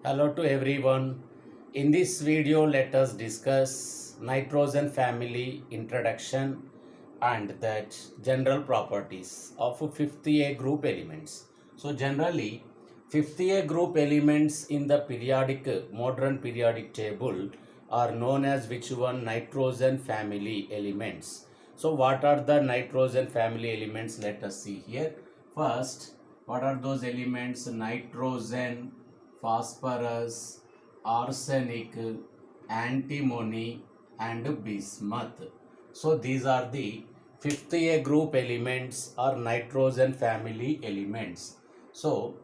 Hello to everyone. In this video, let us discuss nitrogen family introduction and that general properties of 50A group elements. So generally, 50A group elements in the modern periodic table are known as which one? Nitrogen family elements. So what are the nitrogen family elements? Let us see here. First, what are those elements? Nitrogen, phosphorus, arsenic, antimony and bismuth. So these are the 50A group elements or nitrogen family elements. So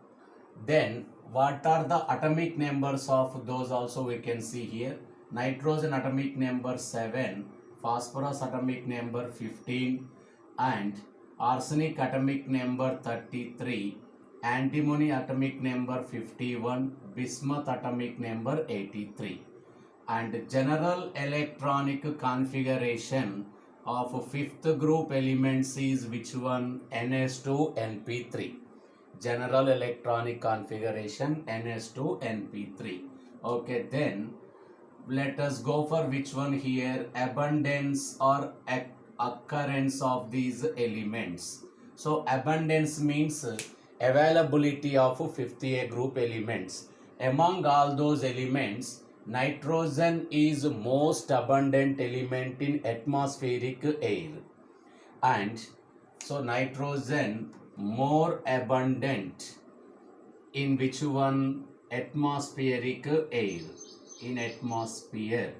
then what are the atomic numbers of those also we can see here. Nitrogen atomic number 7, phosphorus atomic number 15 and arsenic atomic number 33, antimony atomic number 51, bismuth atomic number 83. And general electronic configuration of fifth group elements is which one? NS2NP3. General electronic configuration NS2NP3. Okay, then let us go for which one here? Abundance or occurrence of these elements. So abundance means availability of 50A group elements. Among all those elements, nitrogen is most abundant element in atmospheric air, and so nitrogen more abundant in which one? Atmospheric air, in atmosphere.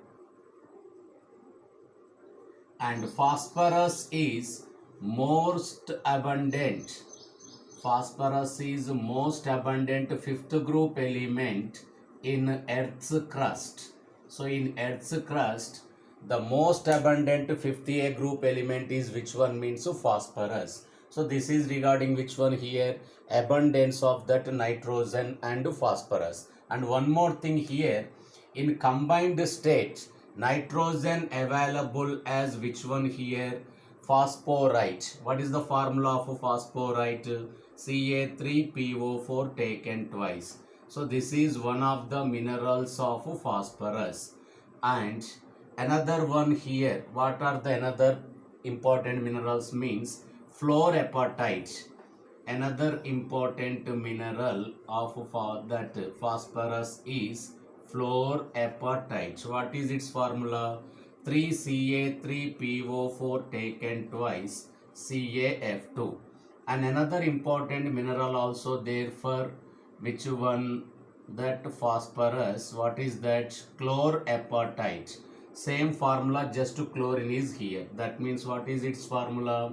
And phosphorus is most abundant. Phosphorus is most abundant fifth group element in Earth's crust. So in Earth's crust, the most abundant 50A group element is which one? Means phosphorus. So this is regarding which one here? Abundance of that nitrogen and phosphorus. And one more thing here, in combined state, nitrogen available as which one here? Phosphorite. What is the formula of phosphorite? Ca3PO4 taken twice. So this is one of the minerals of phosphorus. And another one here, what are the another important minerals? Means fluorapatite. Another important mineral of that phosphorus is fluorapatite. What is its formula? 3Ca3PO4 taken twice, CaF2. And another important mineral also there for which one? That phosphorus. What is that? Chlorapatite. Same formula, just chlorine is here. That means what is its formula?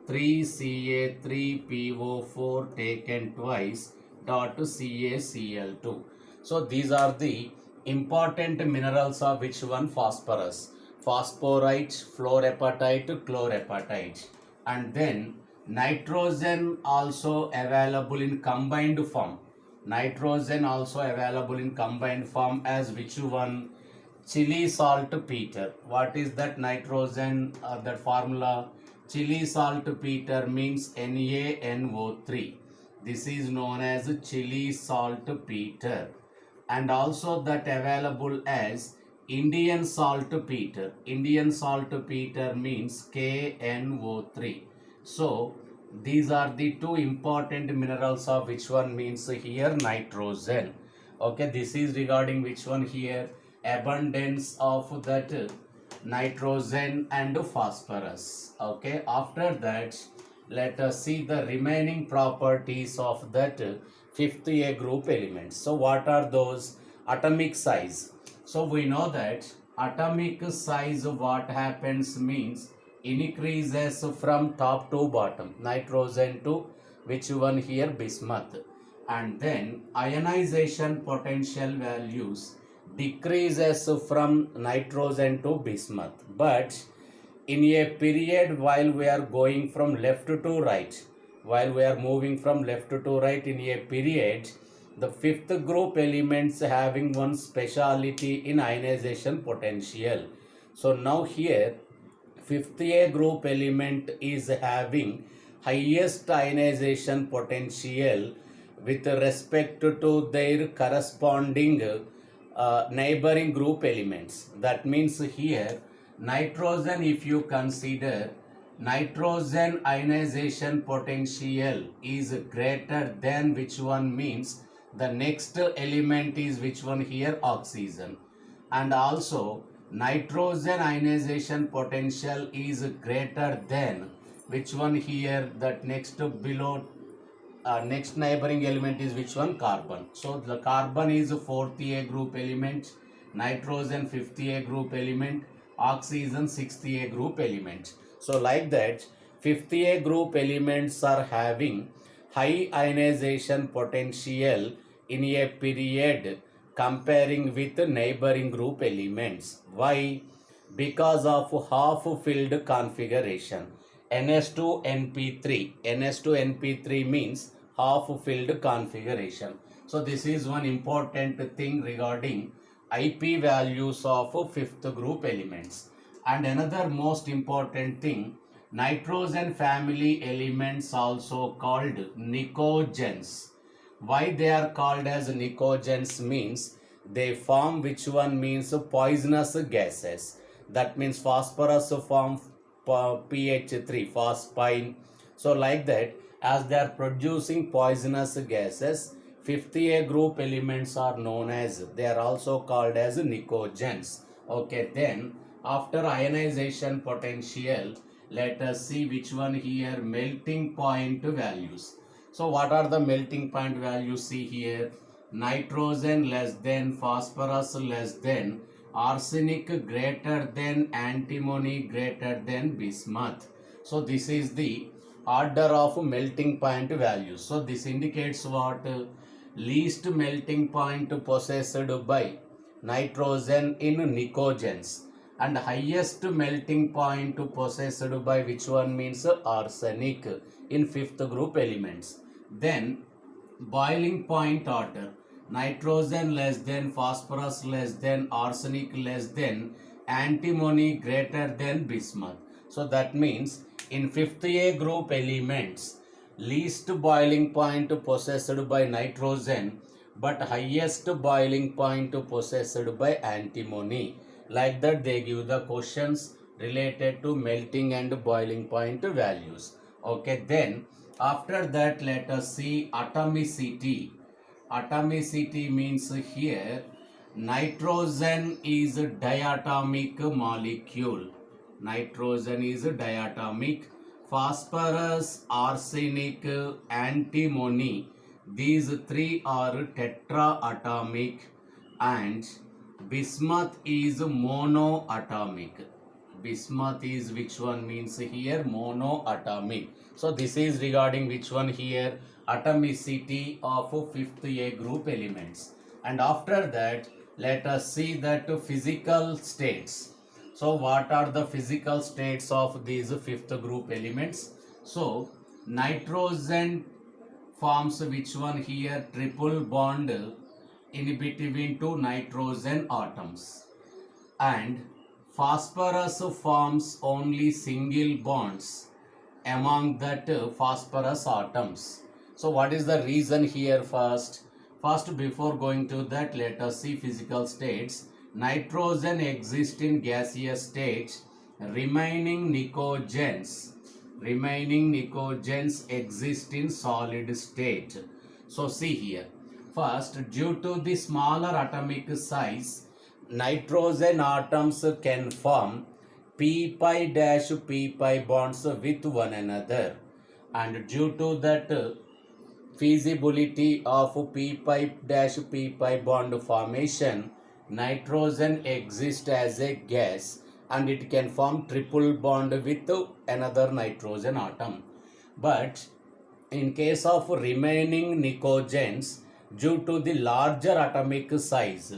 3Ca3PO4 taken twice dot CaCl2. So these are the important minerals of which one? Phosphorus. Phosphorite, fluorapatite, chlorapatite. And then nitrogen also available in combined form. Nitrogen also available in combined form as which one? Chili saltpeter. What is that nitrogen? That formula? Chili saltpeter means NaNO3. This is known as chili saltpeter. And also that available as Indian saltpeter. Indian saltpeter means KNO3. So these are the two important minerals of which one? Means here nitrogen. Okay, this is regarding which one here? Abundance of that nitrogen and phosphorus. Okay, after that let us see the remaining properties of that 50A group elements. So what are those? Atomic size. So we know that atomic size, what happens means increases from top to bottom. Nitrogen to which one here? Bismuth. And then ionization potential values decreases from nitrogen to bismuth. But in a period while we are going from left to right, while we are moving from left to right in a period, the fifth group elements having one speciality in ionization potential. So now here 50A group element is having highest ionization potential with respect to their corresponding neighboring group elements. That means here nitrogen, if you consider nitrogen ionization potential is greater than which one, means the next element is which one here, oxygen. And also nitrogen ionization potential is greater than which one here, that next below next neighboring element is which one, carbon. So the carbon is fourth A group element, nitrogen fifth A group element, oxygen sixth A group element. So like that, fifth A group elements are having high ionization potential in a period comparing with neighboring group elements. Why? Because of half filled configuration. NS2NP3. NS2NP3 means half filled configuration. So this is one important thing regarding IP values of fifth group elements. And another most important thing, nitrogen family elements also called nicogens. Why they are called as nicogens means they form which one, means poisonous gases. That means phosphorus form pH3, phosphine. So like that, as they are producing poisonous gases, 50A group elements are known as, they are also called as nicogens. Okay, then after ionization potential, let us see which one here, melting point values. So what are the melting point values? See here, nitrogen less than, phosphorus less than, arsenic greater than, antimony greater than bismuth. So this is the order of melting point values. So this indicates what? Least melting point possessed by nitrogen in nicogens, and highest melting point possessed by which one, means arsenic in fifth group elements. Then boiling point order, nitrogen less than, phosphorus less than, arsenic less than, antimony greater than bismuth. So that means in fifth A group elements, least boiling point possessed by nitrogen but highest boiling point possessed by antimony. Like that they give the questions related to melting and boiling point values. Okay, then after that let us see atomicity. Atomicity means here nitrogen is a diatomic molecule. Nitrogen is a diatomic. Phosphorus, arsenic, antimony, these three are tetraatomic, and bismuth is monoatomic. Bismuth is which one, means here monoatomic. So this is regarding which one here, atomicity of fifth A group elements. And after that let us see that physical states. So what are the physical states of these fifth group elements? So nitrogen forms which one here, triple bond in between two nitrogen atoms, and phosphorus forms only single bonds among that phosphorus atoms. So what is the reason here? First before going to that, let us see physical states. Nitrogen exists in gaseous state, remaining nicogens exist in solid state. So see here, first, due to the smaller atomic size, nitrogen atoms can form p pi dash p pi bonds with one another, and due to that feasibility of p pi dash p pi bond formation, nitrogen exists as a gas and it can form triple bond with another nitrogen atom. But in case of remaining nicogens, due to the larger atomic size,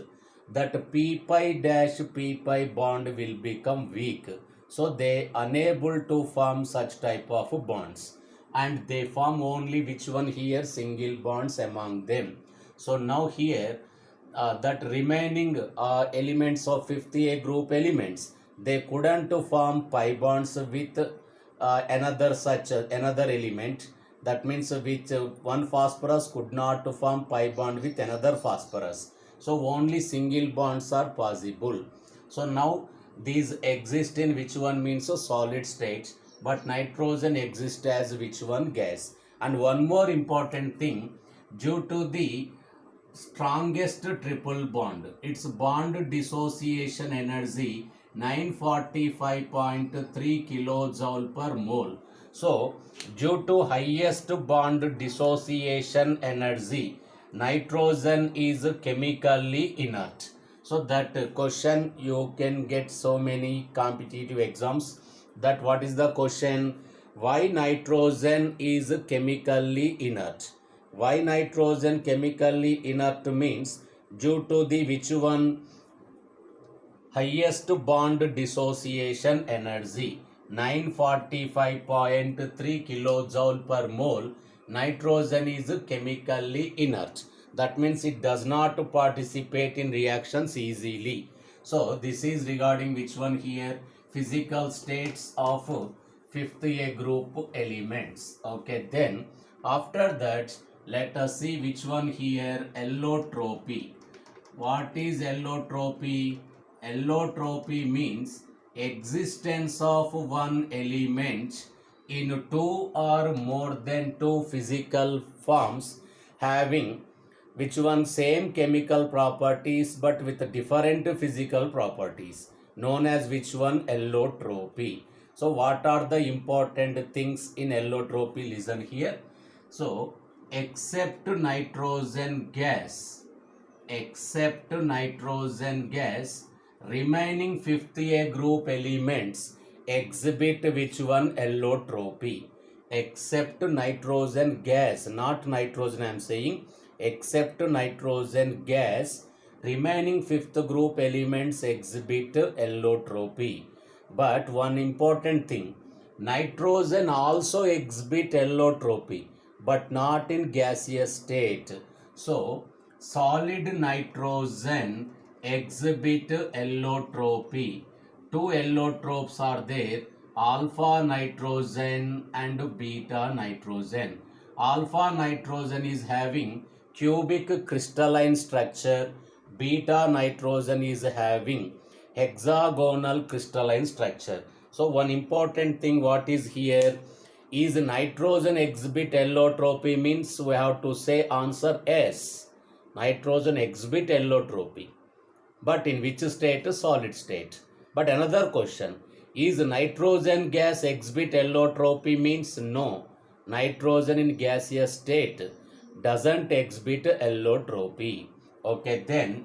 that p pi dash p pi bond will become weak. So they unable to form such type of bonds, and they form only which one here, single bonds among them. So now here that remaining elements of fifth A group elements, they couldn't form pi bonds with another element, That means which one phosphorus could not form pi bond with another phosphorus. So only single bonds are possible. So now these exist in which one means a solid state, but nitrogen exists as which one gas. And one more important thing, due to the strongest triple bond, its bond dissociation energy 945.3 kilojoule per mole. So due to highest bond dissociation energy, nitrogen is chemically inert. So that question you can get so many competitive exams. That what is the question? Why nitrogen is chemically inert? Why nitrogen chemically inert means due to the which one highest bond dissociation energy 945.3 kilojoule per mole. Nitrogen is chemically inert. That means it does not participate in reactions easily. So this is regarding which one here? Physical states of fifth A group elements. Okay, then after that let us see which one here? Allotropy. What is allotropy? Allotropy means existence of one element in two or more than two physical forms having which one same chemical properties but with different physical properties, known as which one? Allotropy. So what are the important things in allotropy? Listen here. So except nitrogen gas, remaining fifth A group elements exhibit which one? Allotropy. Except nitrogen gas, not nitrogen I am saying, except nitrogen gas, remaining fifth group elements exhibit allotropy. But one important thing, nitrogen also exhibit allotropy, but not in gaseous state. So solid nitrogen exhibit allotropy. Two allotropes are there, alpha nitrogen and beta nitrogen. Alpha nitrogen is having cubic crystalline structure, beta nitrogen is having hexagonal crystalline structure. So one important thing what is here is nitrogen exhibit allotropy means we have to say answer S. Nitrogen exhibit allotropy. But in which state? Solid state. But another question, is nitrogen gas exhibit allotropy means no. Nitrogen in gaseous state doesn't exhibit allotropy. Okay, then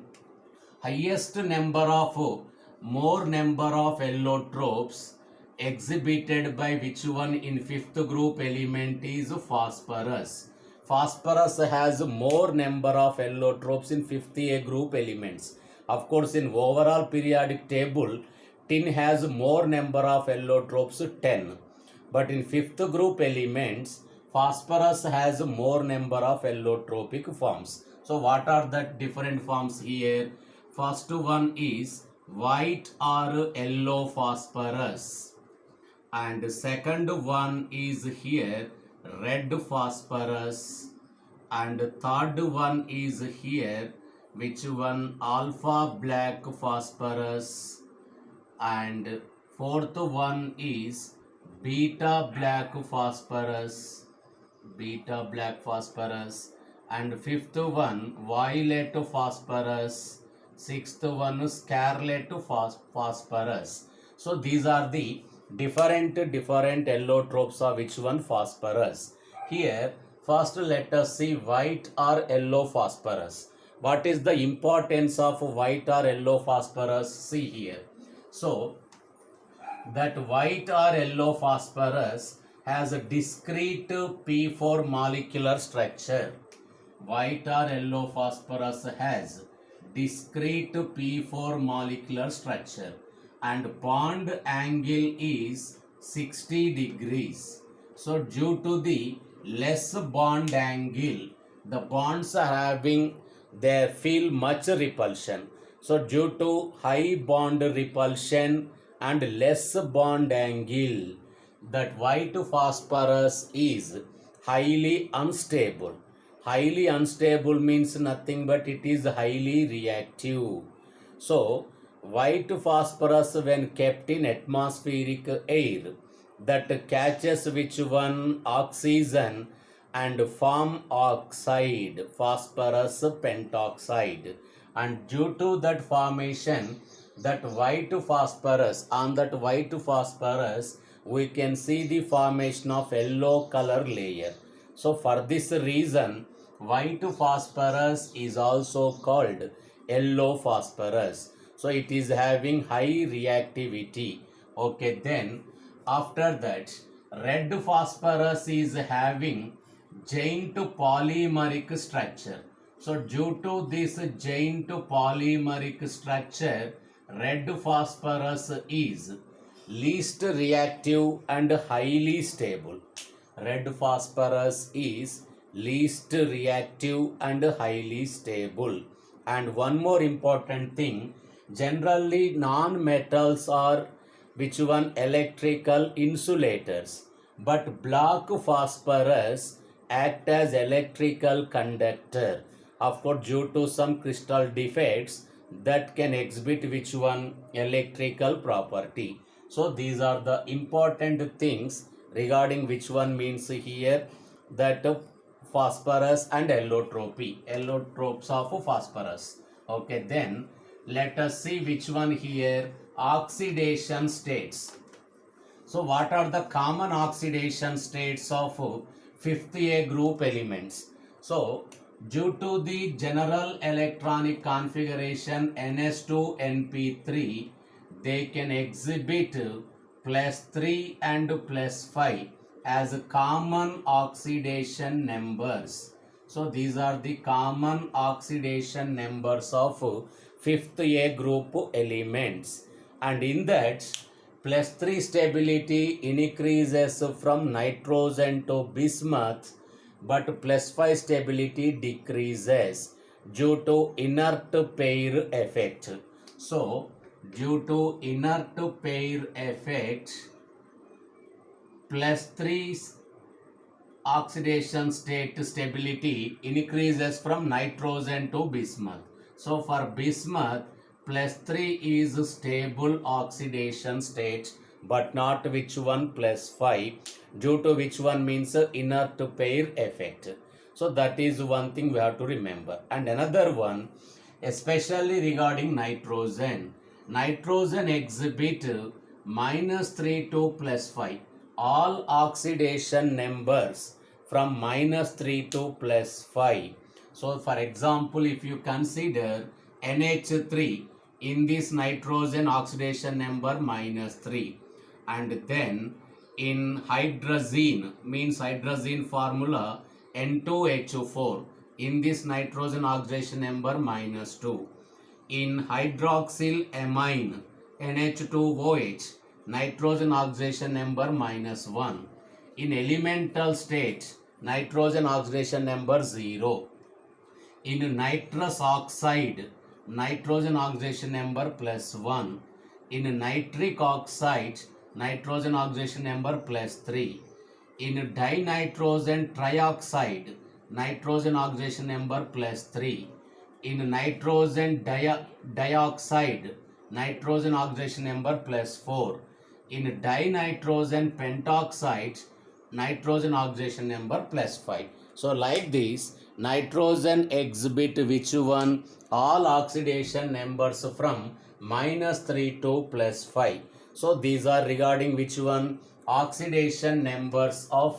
highest number of more number of allotropes exhibited by which one in fifth group element is phosphorus. Phosphorus has more number of allotropes in fifth A group elements. Of course, in overall periodic table, tin has more number of allotropes, 10. But in fifth group elements, phosphorus has more number of allotropic forms. So what are the different forms here? First one is white or yellow phosphorus, and second one is here red phosphorus, and third one is here which one? Alpha black phosphorus, and fourth one is beta black phosphorus, and fifth one violet phosphorus, sixth one scarlet phosphorus. So these are the different allotropes of which one? Phosphorus. Here first let us see white or yellow phosphorus. What is the importance of white or yellow phosphorus? See here. So that white or yellow phosphorus has a discrete P4 molecular structure. White or yellow phosphorus has discrete P4 molecular structure, and bond angle is 60 degrees. So due to the less bond angle, the bonds are having, they feel much repulsion. So due to high bond repulsion and less bond angle, that white phosphorus is highly unstable. Highly unstable means nothing but it is highly reactive. So, white phosphorus when kept in atmospheric air that catches which one oxygen and form oxide, phosphorus pentoxide, and due to that formation, that white phosphorus, on that white phosphorus we can see the formation of yellow color layer. So for this reason white phosphorus is also called yellow phosphorus. So it is having high reactivity. Okay, then after that red phosphorus is having giant polymeric structure. So due to this giant polymeric structure, red phosphorus is least reactive and highly stable. Red phosphorus is least reactive and highly stable. And one more important thing, generally non-metals are which one electrical insulators, but black phosphorus act as electrical conductor. Of course, due to some crystal defects that can exhibit which one electrical property. So these are the important things regarding which one means here that phosphorus and allotropy, allotropes of phosphorus. Okay, then let us see which one here, oxidation states. So what are the common oxidation states of 5th A group elements? So due to the general electronic configuration NS2NP3, they can exhibit +3 and +5 as common oxidation numbers. So these are the common oxidation numbers of 5th A group elements, and in that +3 stability increases from nitrogen to bismuth, but +5 stability decreases due to inert pair effect. So due to inert pair effect, +3 oxidation state stability increases from nitrogen to bismuth. So for bismuth, +3 is stable oxidation state, but not which one +5, due to which one means inert pair effect. So that is one thing we have to remember. And another one, especially regarding nitrogen. Nitrogen exhibit -3 to +5. All oxidation numbers from -3 to +5. So for example, if you consider NH3, in this nitrogen oxidation number -3, and then in hydrazine, means hydrazine formula N2H4, in this nitrogen oxidation number -2. In hydroxyl amine NH2OH, nitrogen oxidation number -1. In elemental state, nitrogen oxidation number 0. In nitrous oxide, nitrogen oxidation number +1. In nitric oxide, nitrogen oxidation number +3. In dinitrogen trioxide, nitrogen oxidation number +3. In nitrogen dioxide, nitrogen oxidation number +4. In dinitrogen pentoxide, nitrogen oxidation number +5. So like this, nitrogen exhibit which one? All oxidation numbers from -3 to +5. So these are regarding which one? Oxidation numbers of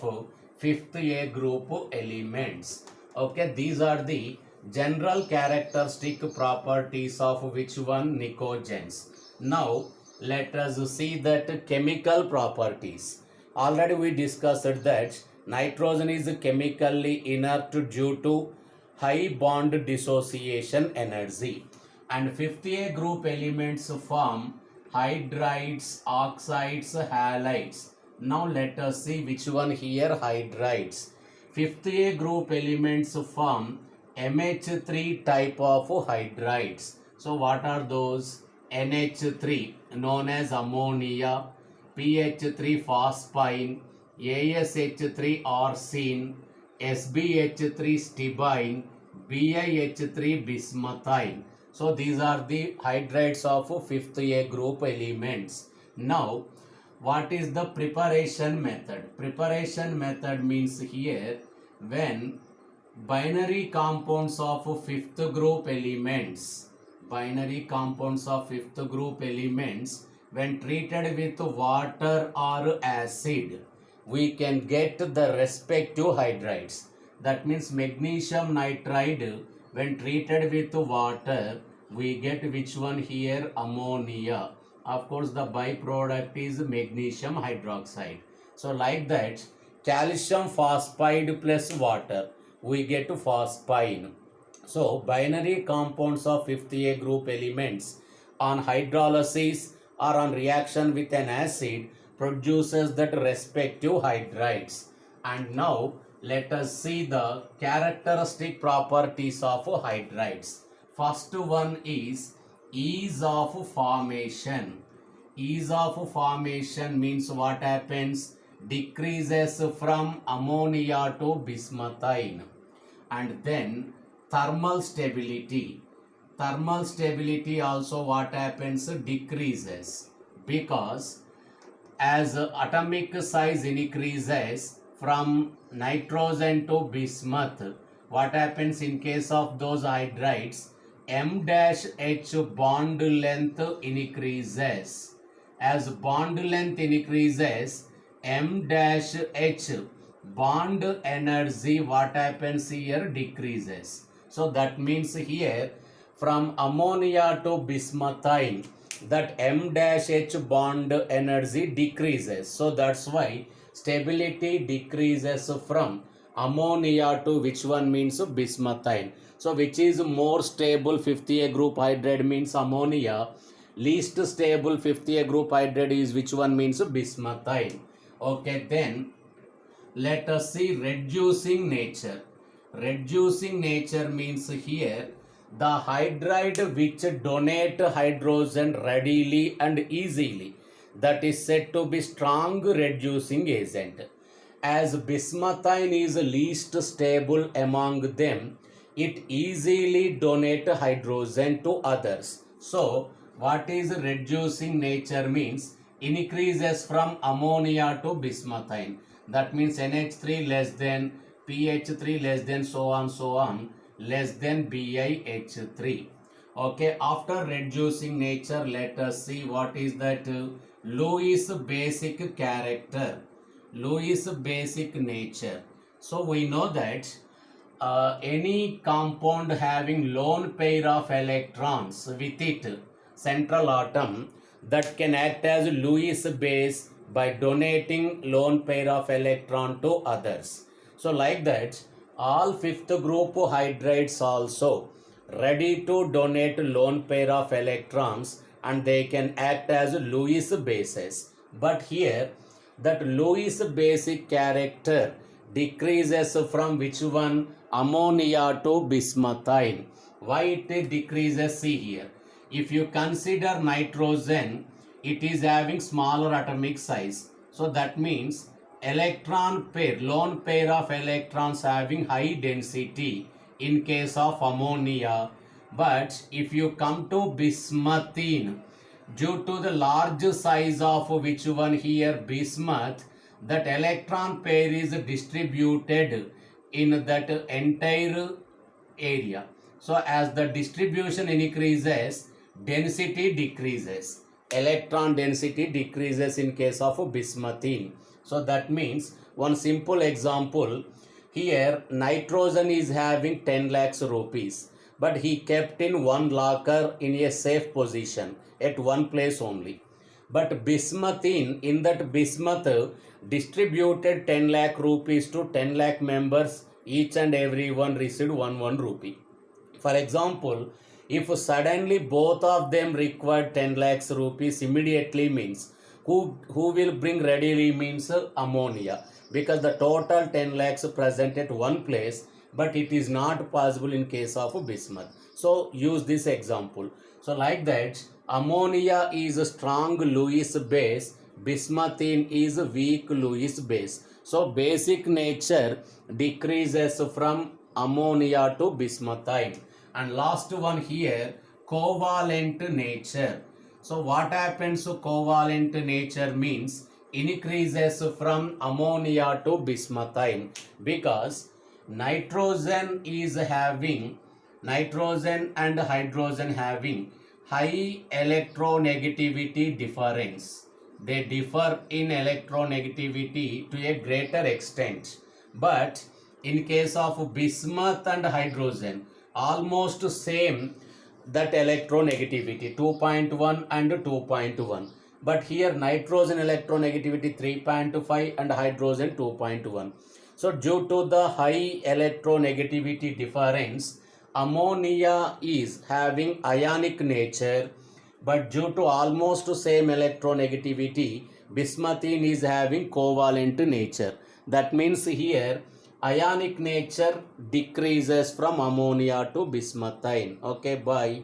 5th A group elements. Okay, these are the general characteristic properties of which one? Nicogens. Now let us see that chemical properties. Already we discussed that nitrogen is chemically inert due to high bond dissociation energy, and 5th A group elements form hydrides, oxides, halides. Now let us see which one here, hydrides. 5th A group elements form MH3 type of hydrides. So what are those? NH3 known as ammonia, PH3 phosphine, ASH3 arsine, SbH3 stibine, BiH3 bismuthine. So these are the hydrides of fifth A group elements. Now, what is the preparation method? Preparation method means here when binary compounds of fifth group elements, when treated with water or acid, we can get the respective hydrides. That means magnesium nitride, when treated with water, we get which one here? Ammonia. Of course, the byproduct is magnesium hydroxide. So like that, calcium phosphide plus water, we get phosphine. So binary compounds of fifth A group elements on hydrolysis or on reaction with an acid produces that respective hydrides. And now let us see the characteristic properties of hydrides. First one is ease of formation. Ease of formation means what happens? Decreases from ammonia to bismuthine. And then thermal stability. Thermal stability also what happens? Decreases, because as atomic size increases from nitrogen to bismuth, what happens in case of those hydrides? M-H bond length increases. As bond length increases, M-H bond energy, what happens here? Decreases. So that means here from ammonia to bismuthine, that M-H bond energy decreases. So that's why stability decreases from ammonia to which one means bismuthine. So which is more stable fifth A group hydride means ammonia. Least stable fifth A group hydride is which one means bismuthine. Okay, then let us see reducing nature. Reducing nature means here the hydride which donate hydrogen readily and easily, that is said to be strong reducing agent. As bismuthine is least stable among them, it easily donate hydrogen to others. So what is reducing nature means? Increases from ammonia to bismuthine. That means NH3 less than, PH3 less than, so on, less than BiH3. Okay, after reducing nature, let us see what is that Lewis basic character. Lewis basic nature. So we know that any compound having lone pair of electrons with it, central atom, that can act as Lewis base by donating lone pair of electron to others. So like that, all fifth group hydrides also ready to donate lone pair of electrons and they can act as Lewis bases. But here that Lewis basic character decreases from which one? Ammonia to bismuthine. Why it decreases? See here. If you consider nitrogen, it is having smaller atomic size. So that means electron pair, lone pair of electrons having high density in case of ammonia. But if you come to bismuthine, due to the large size of which one here? Bismuth, that electron pair is distributed in that entire area. So as the distribution increases, density decreases. Electron density decreases in case of bismuthine. So that means one simple example here, nitrogen is having 10 lakhs rupees, but he kept in one locker in a safe position at one place only. But bismuthine, in that bismuth distributed 10 lakh rupees to 10 lakh members, each and every one received 1 rupee. For example, if suddenly both of them required 10 lakhs rupees immediately means who will bring readily means ammonia, because the total 10 lakhs present at one place, but it is not possible in case of bismuth. So use this example. So like that, ammonia is a strong Lewis base Bismuthine is a weak Lewis base. So basic nature decreases from ammonia to bismuthine. And last one here, covalent nature. So what happens to covalent nature means increases from ammonia to bismuthine, because nitrogen and hydrogen having high electronegativity difference. They differ in electronegativity to a greater extent, but in case of bismuth and hydrogen, almost same, that electronegativity 2.1 and 2.1, but here nitrogen electronegativity 3.5 and hydrogen 2.1. So due to the high electronegativity difference, ammonia is having ionic nature, but due to almost same electronegativity, bismuthine is having covalent nature. That means here ionic nature decreases from ammonia to bismuthine. Okay, bye.